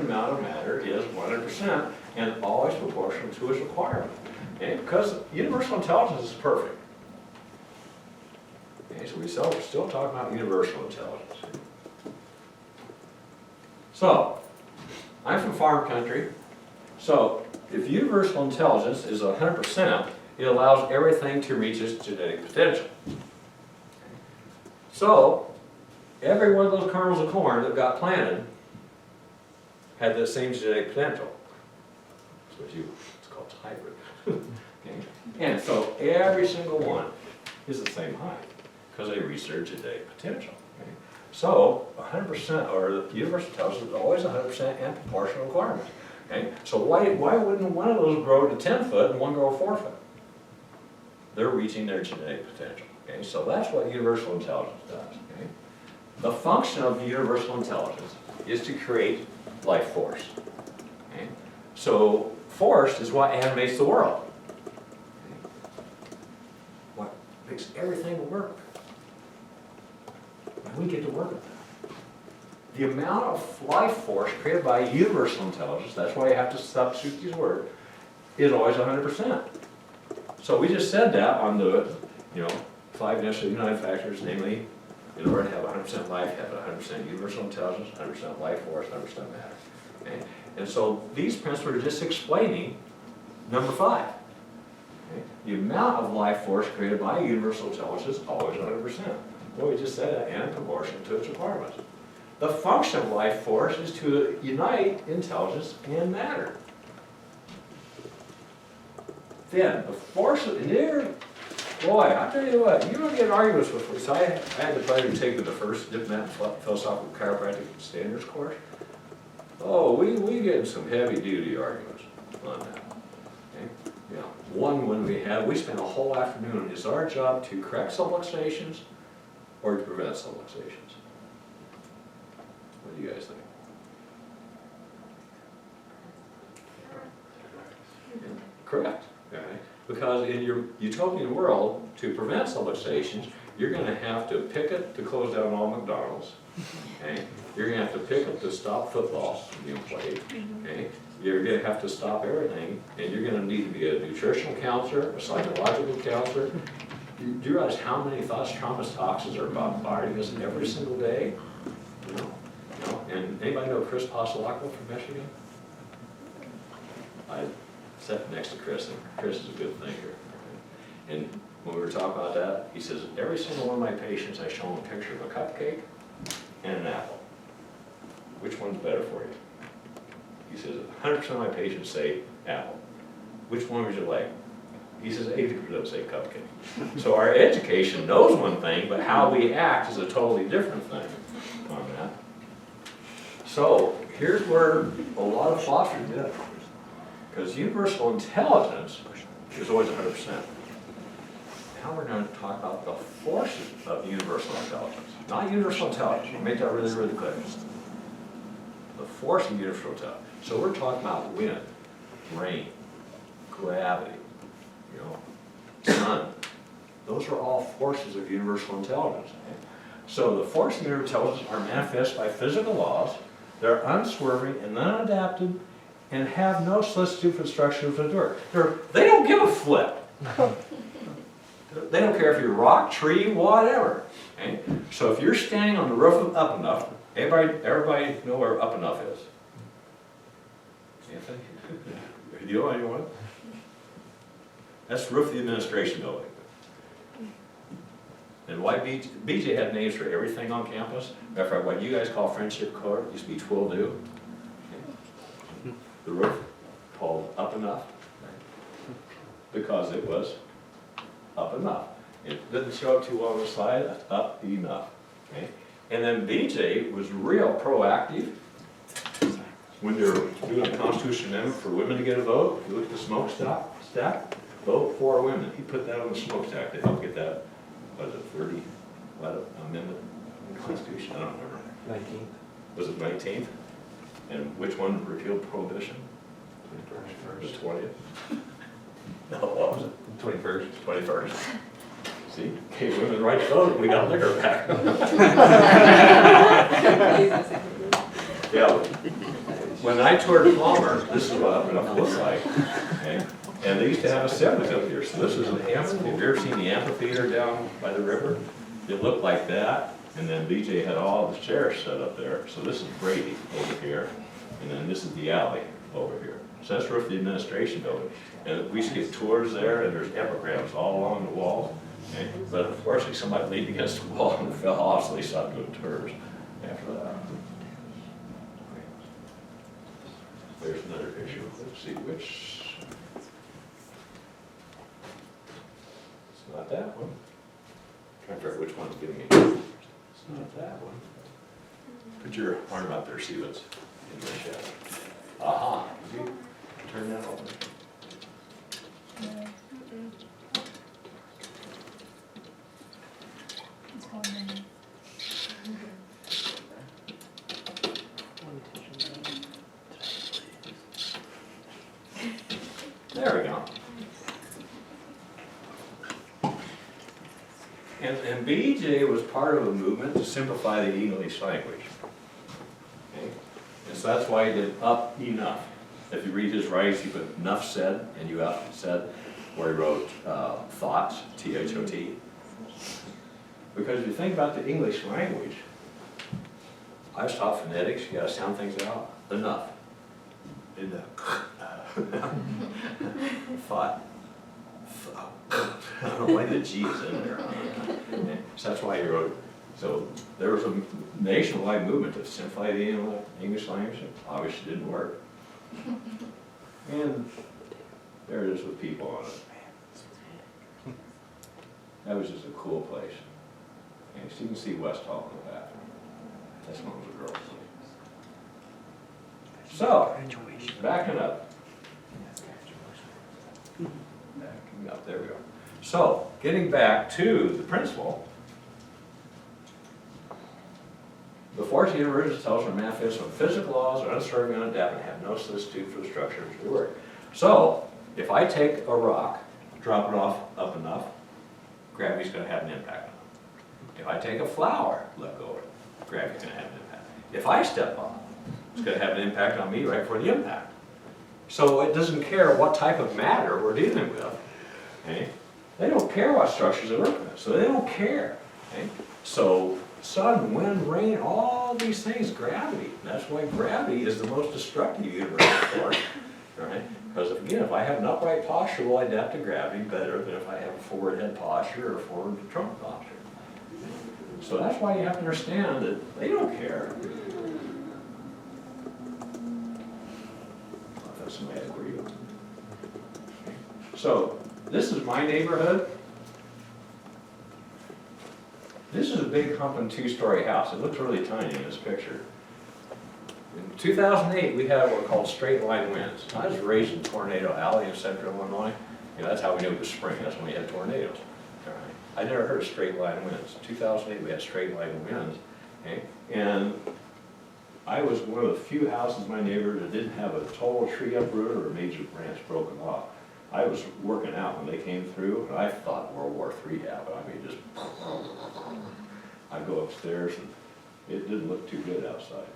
amount of matter is 100% and always proportional to its requirement. Okay? Because universal intelligence is perfect. Okay, so we're still talking about universal intelligence. So, I'm from farm country. So, if universal intelligence is 100%, it allows everything to reach its genetic potential. So, every one of those kernels of corn that got planted had the same genetic potential. That's what it's called hybrid. Okay? And so every single one is the same height because they reach their genetic potential. Okay? So 100%, or the universal intelligence is always 100% and proportional requirements. Okay? So why wouldn't one of those grow to 10 foot and one grow 4 foot? They're reaching their genetic potential. Okay? So that's what universal intelligence does. Okay? The function of universal intelligence is to create life force. Okay? So force is what animates the world. Okay? What makes everything work. And we get to work with that. The amount of life force created by universal intelligence, that's why you have to substitute these words, is always 100%. So we just said that on the 5 necessary united factors, namely, in order to have 100% life, have 100% universal intelligence, 100% life force, 100% matter. Okay? And so these principles are just explaining number 5. Okay? The amount of life force created by universal intelligence is always 100%. Well, we just said that, and proportional to its requirements. The function of life force is to unite intelligence and matter. Then, the force of, boy, I'll tell you what, you don't get arguments with me. So I had the pleasure of taking the first Diplomat Philosophical Chiropractic Standards course. Oh, we get in some heavy-duty arguments on that. Okay? Yeah. One when we spent a whole afternoon. Is our job to correct subluxations or to prevent subluxations? What do you guys think? Yeah. Correct. Okay. Because in your utopian world, to prevent subluxations, you're going to have to picket to close down all McDonald's. Okay? You're going to have to picket to stop football from being played. Okay? You're going to have to stop everything, and you're going to need to be a nutritional counselor, a psychological counselor. Do you realize how many thoughts, traumas, toxins are bombarding us every single day? And anybody know Chris Pasalacqua from Michigan? I sat next to Chris, and Chris is a good thinker. And when we were talking about that, he says, every single one of my patients, I show them a picture of a cupcake and an apple. Which one's better for you? He says, 100% of my patients say apple. Which one would you like? He says, 80% say cupcake. So our education knows one thing, but how we act is a totally different thing on that. So here's where a lot of philosophers did. Because universal intelligence is always 100%. Now we're going to talk about the forces of universal intelligence. Not universal intelligence. I'll make that really, really clear. The force of universal intelligence. So we're talking about wind, rain, gravity, sun. Those are all forces of universal intelligence. So the forces of universal intelligence are manifest by physical laws. They're unswerving and unadapted and have no solicitude for destruction of the dirt. They don't give a flip. They don't care if you're rock, tree, whatever. Okay? So if you're standing on the roof of Up Enough, everybody know where Up Enough is? Anthony? You know anyone? That's the roof of the administration building. And why BJ had names for everything on campus. Matter of fact, what you guys call Friendship Court used to be Twill Do. Okay. The roof called Up Enough, right? Because it was up enough. It didn't show up too well on the slide, that's up enough. Okay? And then BJ was real proactive. When they're doing a Constitution Amendment for women to get a vote, if you look at the smokestack, vote for women. He put that on the smokestack to help get that, was it 30, amendment in the Constitution? I don't remember. 19th. Was it 19th? And which one repealed prohibition? 21st. The 20th? No, what was it? 21st. 21st. See, gave women the right to vote, we got liquor back. Yeah. when I toured Palmer, this is what it looked like. Okay? And they used to have assemblies up here. So this is an amphitheater. Have you ever seen the amphitheater down by the river? It looked like that. And then BJ had all the chairs set up there. So this is Brady over here. And then this is the alley over here. So that's roof the administration building. And we used to get tours there, and there's epigrams all along the wall. Okay? But unfortunately, somebody leaned against the wall and fell off, so they stopped doing tours after that. There's another picture. Let's see which. It's not that one. I'm trying to figure out which one's giving me. It's not that one. Put your arm out there, see what's in the shadow. Aha. Did you turn that over? It's going in. There we go. And BJ was part of a movement to simplify the English language. Okay? And so that's why he did up enough. If you read his writings, he put enough said, and you up said, where he wrote thoughts, T-H-O-T. Because if you think about the English language, I was taught phonetics, you gotta sound things out. Enough. Enough. Thought. I don't know why the G is in there. So that's why he wrote. So there was a nationwide movement to simplify the English language. It obviously didn't work. And there it is with people on it. That was just a cool place. And so you can see West Hall in the back. That's one of the girls. So, backing up. Backing up, there we go. So, getting back to the principle, the force universe tells us manifest when physical laws are uncertain and unadapted and have no solicitude for the structure of the work. So, if I take a rock, drop it off up enough, gravity's going to have an impact on it. If I take a flower, let go of it, gravity's going to have an impact. If I step on it, it's going to have an impact on me right before the impact. So it doesn't care what type of matter we're dealing with. Okay? They don't care what structures they're working with, so they don't care. Okay? So sun, wind, rain, all these things, gravity. That's why gravity is the most destructive universal force. Right? Because again, if I have an upright posture, will I adapt to gravity better than if I have a forward head posture or a forward trunk posture. So that's why you have to understand that they don't care. I thought somebody had agreed with me. So this is my neighborhood. This is a big humping two-story house. It looks really tiny in this picture. In 2008, we had what were called straight line winds. I was raised in Tornado Alley in central Illinois. You know, that's how we knew it was spring. That's when we had tornadoes. All right. I never heard of straight line winds. 2008, we had straight line winds. Okay? And I was one of the few houses in my neighborhood that didn't have a total tree uprooted or a major branch broken off. I was working out when they came through, and I thought World War III happened. I mean, just, I'd go upstairs, and it didn't look too good outside,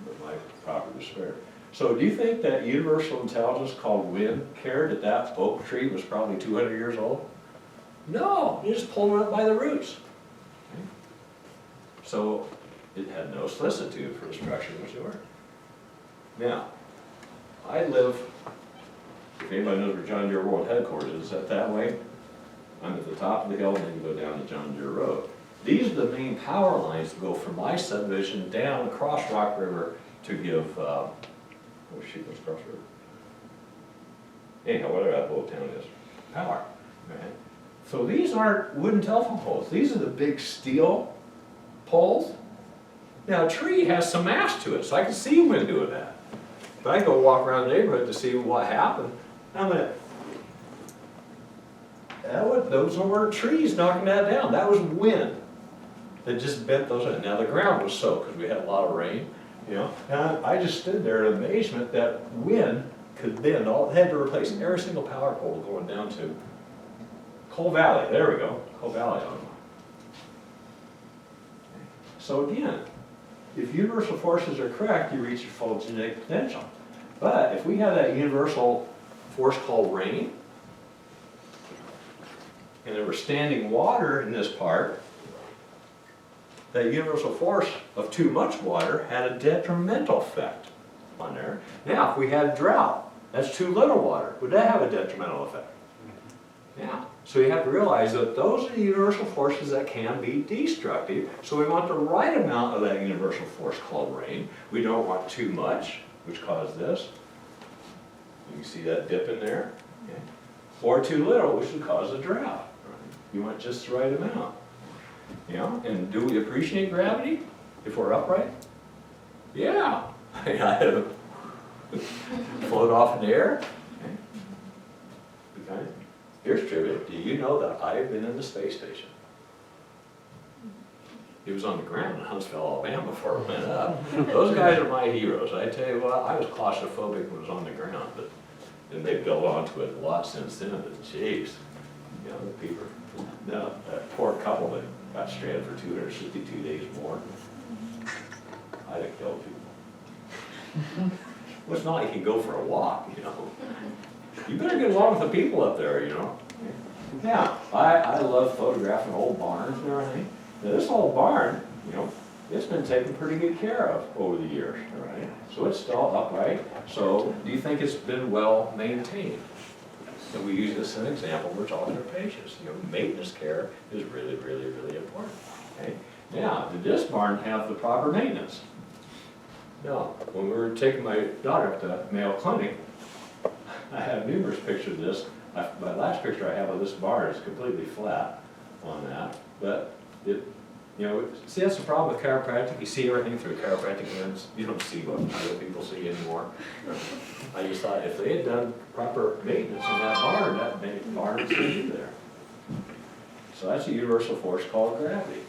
but my property was spared. So do you think that universal intelligence called wind cared that that oak tree was probably 200 years old? No, you just pulled it up by the roots. Okay? So it had no solicitude for the structure whatsoever. Now, I live, if anybody knows where John Deere World Headquarters is, that way? I'm at the top of the hill and then you go down to John Deere Road. These are the main power lines that go from my subdivision down across Rock River to give, oh shoot, what's Cross River? Anyhow, whatever that little town is, power. Right? So these aren't wooden telephone poles. These are the big steel poles. Now a tree has some mass to it, so I can see wind doing that. But I go walk around the neighborhood to see what happened. I'm like, those weren't trees knocking that down. That was wind that just bent those in. Now the ground was soaked because we had a lot of rain, you know. And I just stood there in amazement that wind could bend. They had to replace every single power pole going down to Coal Valley. There we go, Coal Valley. So again, if universal forces are correct, you reach your full genetic potential. But if we have that universal force called rain, and there was standing water in this part, that universal force of too much water had a detrimental effect on there. Now, if we had drought, that's too little water, would that have a detrimental effect? Yeah. So you have to realize that those are the universal forces that can be destructive. So we want the right amount of that universal force called rain. We don't want too much, which caused this. You can see that dip in there. Okay. Or too little, which would cause a drought. You want just the right amount. You know, and do we appreciate gravity if we're upright? Yeah. I had to float off in the air. Okay. Here's trivia. Do you know that I've been in the space station? It was on the ground in Huntsville, Alabama before it went up. Those guys are my heroes. I tell you what, I was claustrophobic when it was on the ground, but then they built onto it a lot since then. But jeez, you know, the people, no, that poor couple that got stranded for 262 days more. I'd have killed people. Well, it's not like you can go for a walk, you know. You better get along with the people up there, you know. Yeah, I love photographing old barns and everything. Now, this old barn, you know, it's been taken pretty good care of over the years, all right? So it's still upright. So do you think it's been well maintained? And we use this as an example. We're talking to patients. You know, maintenance care is really, really, really important. Okay. Now, did this barn have the proper maintenance? No. When we were taking my daughter to the Mayo Clinic, I have numerous pictures of this. My last picture I have of this barn is completely flat on that. But it, you know, see, that's the problem with chiropractic. You see everything through chiropractic lens. You don't see what other people see anymore. I just thought if they had done proper maintenance in that barn would still be there. So that's a universal force called gravity.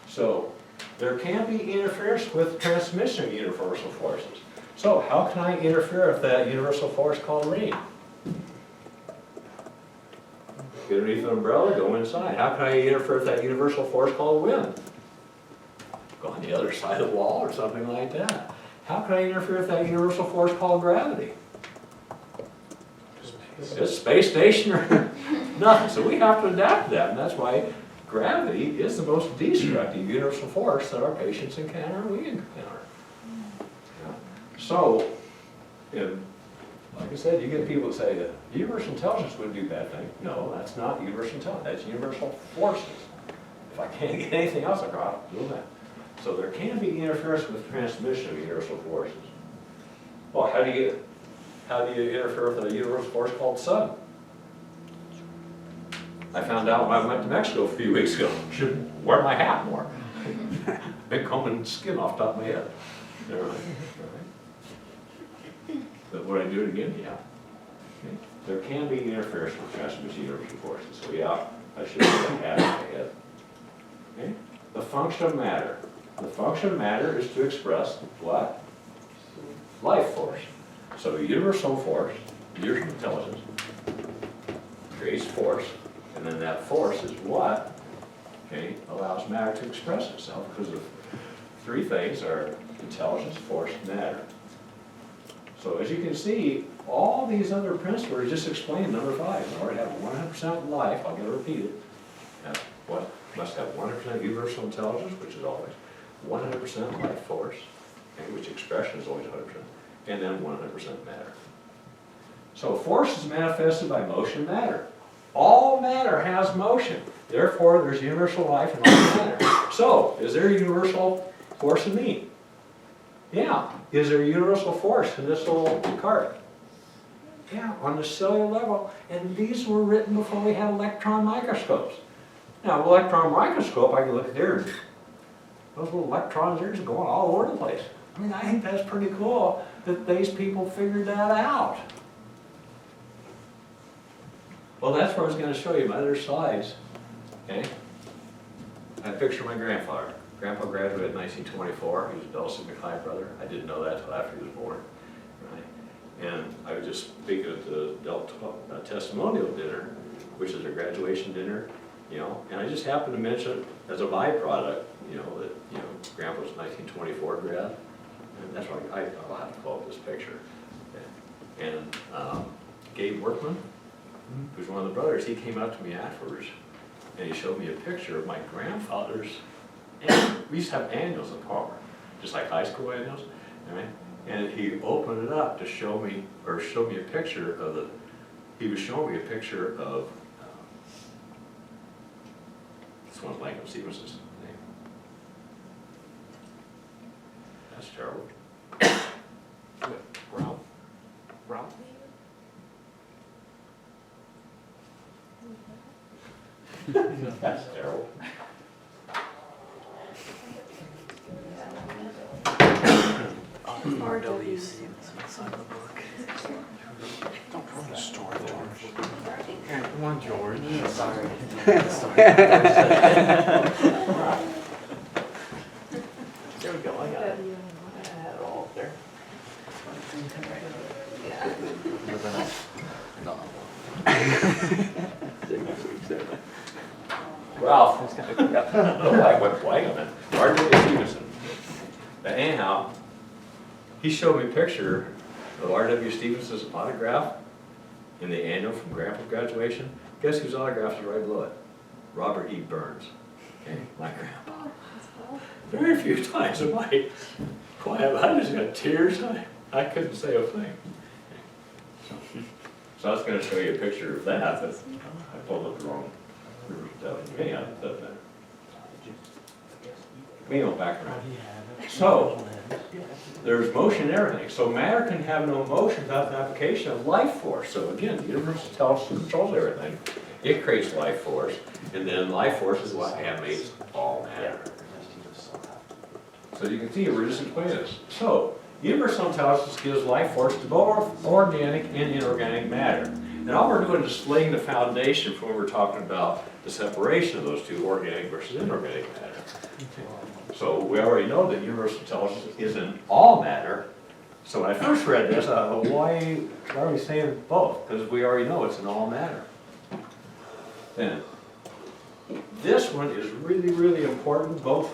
So there can be interference with transmission of universal forces. So how can I interfere with that universal force called rain? Get underneath an umbrella, go inside. How can I interfere with that universal force called wind? Go on the other side of the wall or something like that. How can I interfere with that universal force called gravity? It's space station or nothing. So we have to adapt to that, and that's why gravity is the most destructive universal force that our patients encounter and we encounter. Yeah. So, like I said, you get people that say that universal intelligence wouldn't do bad things. No, that's not universal intelligence. That's universal forces. If I can't get anything else across, do that. So there can be interference with transmission of universal forces. Well, how do you interfere with a universal force called sun? I found out when I went to Mexico a few weeks ago. Should wear my hat more. Been combing skin off the top of my head. All right. But would I do it again? Yeah. Okay. There can be interference with transmission of universal forces. So yeah, I should have a hat in my head. Okay. The function of matter. The function of matter is to express what? Life force. So universal force, universal intelligence, creates force, and then that force is what, okay, allows matter to express itself, because of three things are intelligence, force, matter. So as you can see, all these other principles are just explained number 5. In order to have 100% life, I'm going to repeat it, what? Must have 100% universal intelligence, which is always 100% life force, okay, which expression is always 100%, and then 100% matter. So force is manifested by motion matter. All matter has motion. Therefore, there's universal life in all matter. So, is there a universal force in me? Yeah. Is there a universal force in this little cart? Yeah, on the cellular level. And these were written before we had electron microscopes. Now, with an electron microscope, I can look at there, and those little electrons there just going all over the place. I mean, I think that's pretty cool that these people figured that out. Well, that's what I was going to show you, my other slides. Okay? I picture my grandfather. Grandpa graduated in 1924. He was a Dulcie McKay brother. I didn't know that until after he was born. Right? And I was just speaking at the adult testimonial dinner, which is a graduation dinner, you know, and I just happened to mention as a byproduct, you know, that, you know, grandpa's 1924 grad, and that's why I'll have to pull up this picture. And Gabe Workman, who's one of the brothers, he came up to me afterwards, and he showed me a picture of my grandfather's, we used to have annuals in Palmer, just like high school annuals, right? And he opened it up to show me, or showed me a picture of he was showing me a picture of, this one's Langdon Stevenson's name. That's terrible. Ralph? Ralph? That's terrible. RWC, sign the book. Don't put in the store, George. Yeah, come on, George. Sorry. There we go, I got it. I had it all up there. Ralph, I went white on it. R.W. Stevenson. But anyhow, he showed me a picture of R.W. Stevenson's autograph in the annual from Grandpa's graduation. Guess whose autograph is right below it? Robert E. Burns. Okay, my grandpa. Very few times am I quiet. I just got tears. I couldn't say a thing. So I was going to show you a picture of that, but I pulled up the wrong. Anyhow, it doesn't matter. We know background. So, there's motion in everything. So matter can have no motion without the application of life force. So again, the universe controls everything. It creates life force, and then life force is what animates all matter. So you can see, we're just explaining this. So, universal intelligence gives life force to both organic and inorganic matter. And all we're doing is just laying the foundation for when we're talking about the separation of those two, organic versus inorganic matter. So we already know that universal intelligence is in all matter. So when I first read this, I thought, well, why are we saying both? Because we already know it's in all matter. Then, this one is really, really important, both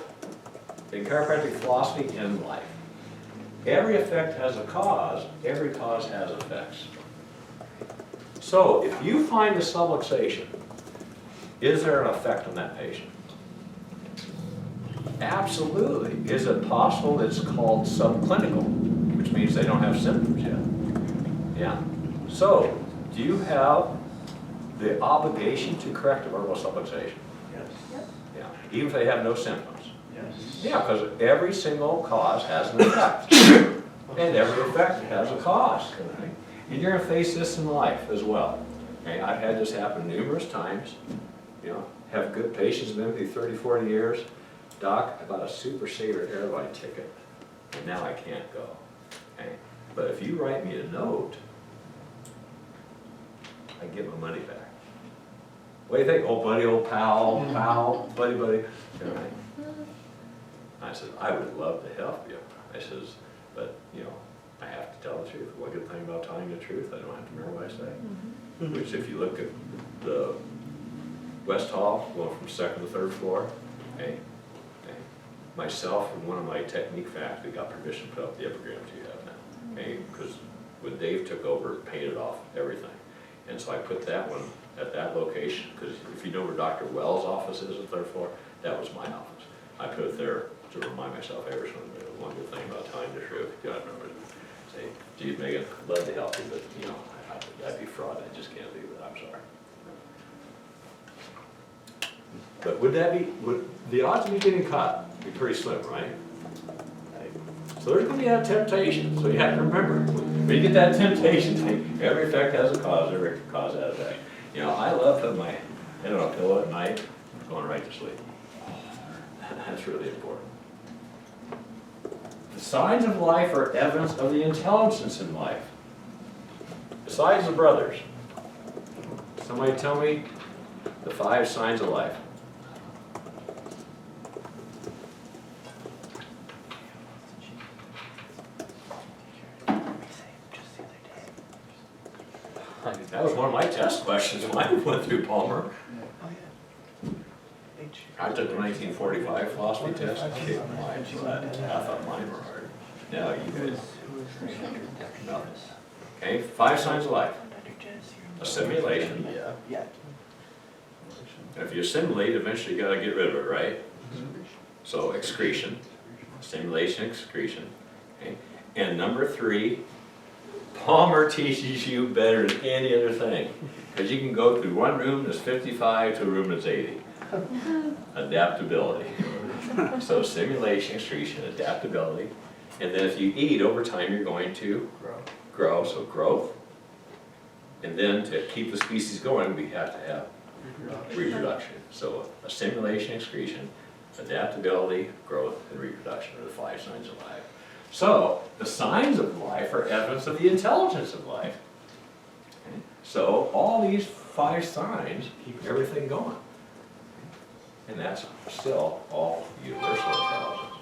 in chiropractic philosophy and life. Every effect has a cause, every cause has effects. So if you find a subluxation, is there an effect on that patient? Absolutely. Is it possible it's called subclinical, which means they don't have symptoms yet? Yeah. So, do you have the obligation to correct a verbal subluxation? Yes. Yeah. Even if they have no symptoms? Yes. Yeah, because every single cause has an effect. And every effect has a cause. Right? And you're going to face this in life as well. Okay? I've had this happen numerous times. You know, have good patients, been with me 30, 40 years. Doc, I bought a Super Saver airline ticket, and now I can't go. Okay? But if you write me a note, I get my money back. What do you think, old buddy, old pal, buddy? All right. I said, I would love to help you. I says, but, you know, I have to tell the truth. One good thing about telling the truth, I don't have to remember what I say. Which, if you look at the West Hall, going from second to third floor, okay, myself and one of my technique faculty got permission to put up the epigrams you have now. Okay, because when Dave took over, it painted off everything. And so I put that one at that location, because if you know where Dr. Wells' office is on the third floor, that was my office. I put it there to remind myself every single day. One good thing about telling the truth, you gotta remember to say, gee, Megan, I'd love to help you, but you know, I'd be fraud, I just can't do it, I'm sorry. But would the odds of you getting caught be pretty slim, right? So there's going to be that temptation, so you have to remember, when you get that temptation, every effect has a cause, every cause has an effect. You know, I love putting my head on a pillow at night, going right to sleep. That's really important. The signs of life are evidence of the intelligence in life. Besides the brothers, somebody tell me the 5 signs of life. That was one of my test questions when I went through Palmer. Oh, yeah. H. I took the 1945 philosophy test, I kicked mine, I thought mine were hard. Now you guys, nothing. Okay, 5 signs of life. Assimilation. Yeah. If you assimilate, eventually you gotta get rid of it, right? So excretion, assimilation, excretion. Okay? And number 3, Palmer teaches you better than any other thing. Because you can go to one room that's 55 to a room that's 80. Adaptability. So assimilation, excretion, adaptability. And then if you eat, over time you're going to grow, so growth. And then to keep the species going, we have to have reproduction. So assimilation, excretion, adaptability, growth, and reproduction are the 5 signs of life. So the signs of life are evidence of the intelligence of life. Okay? So all these 5 signs keep everything going. And that's still all universal intelligence.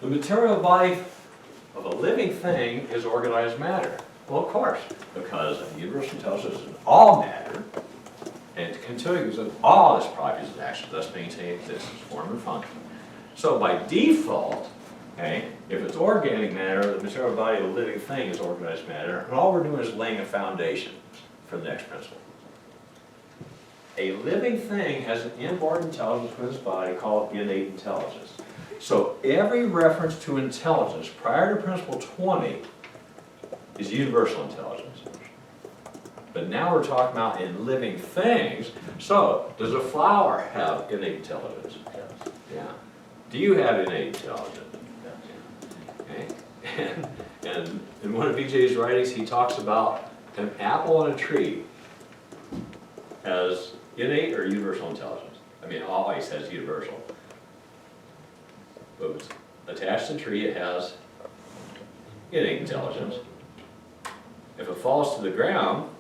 The material life of a living thing is organized matter. Well, of course, because universal intelligence is all matter, and it continues with all its properties and actions, thus maintain existence, form, and function. So by default, okay, if it's organic matter, the material body of a living thing is organized matter, and all we're doing is laying a foundation for the next principle. A living thing has an inborn intelligence with its body called innate intelligence. So every reference to intelligence prior to principle 20 is universal intelligence. But now we're talking about in living things. So does a flower have innate intelligence? Yeah. Do you have innate intelligence? Okay. And in one of BJ's writings, he talks about an apple and a tree as innate or universal intelligence. I mean, always has universal. But it's attached to the tree, it has innate intelligence. If it falls to the ground,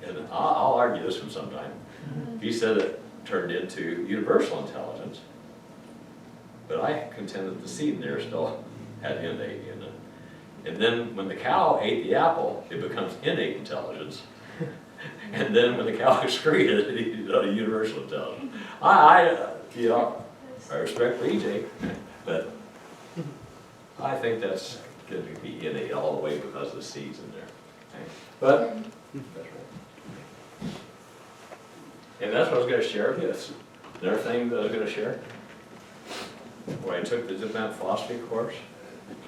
and I'll argue this one sometime, he said it turned into universal intelligence, but I contend that the seed in there still had innate in it. And then when the cow ate the apple, it becomes innate intelligence. And then when the cow excreted it, it universal intelligence. You know, I respect BJ, but I think that's going to be innate all the way because of the seeds in there. Okay? But that's right. And that's what I was going to share with you. That's another thing that I was going to share. When I took the Diplomate philosophy course,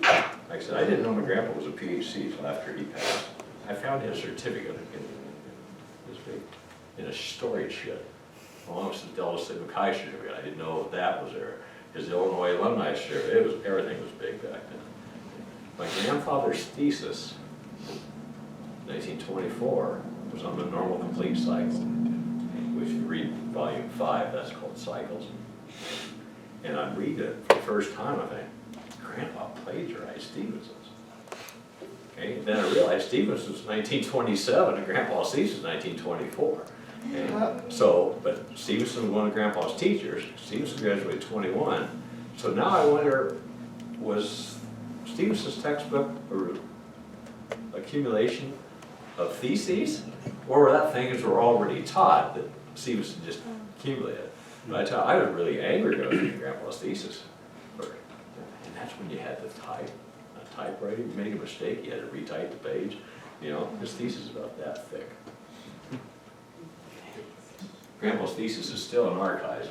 like I said, I didn't know my grandpa was a PhD until after he passed. I found his certificate in a storage shed. Along with the Delta Sigma Chi certificate. I didn't know that was there. His Illinois alumni certificate, everything was big back then. My grandfather's thesis, 1924, was on the normal complete cycle, which you read volume 5, that's called Cycles. And I'm reading it for the first time, I think, Grandpa plagiarized Stevenson's. Okay, then I realized Stevenson's 1927 and Grandpa's thesis is 1924. Okay? So, but Stevenson was one of Grandpa's teachers. Stevenson graduated 21. So now I wonder, was Stevenson's textbook an accumulation of theses, or were that things were already taught that Stevenson just accumulated? But I was really angry when I was reading Grandpa's thesis. And that's when you had to type. Typewriter, you made a mistake, you had to retype the page. You know, his thesis is about that thick. Grandpa's thesis is still in archives.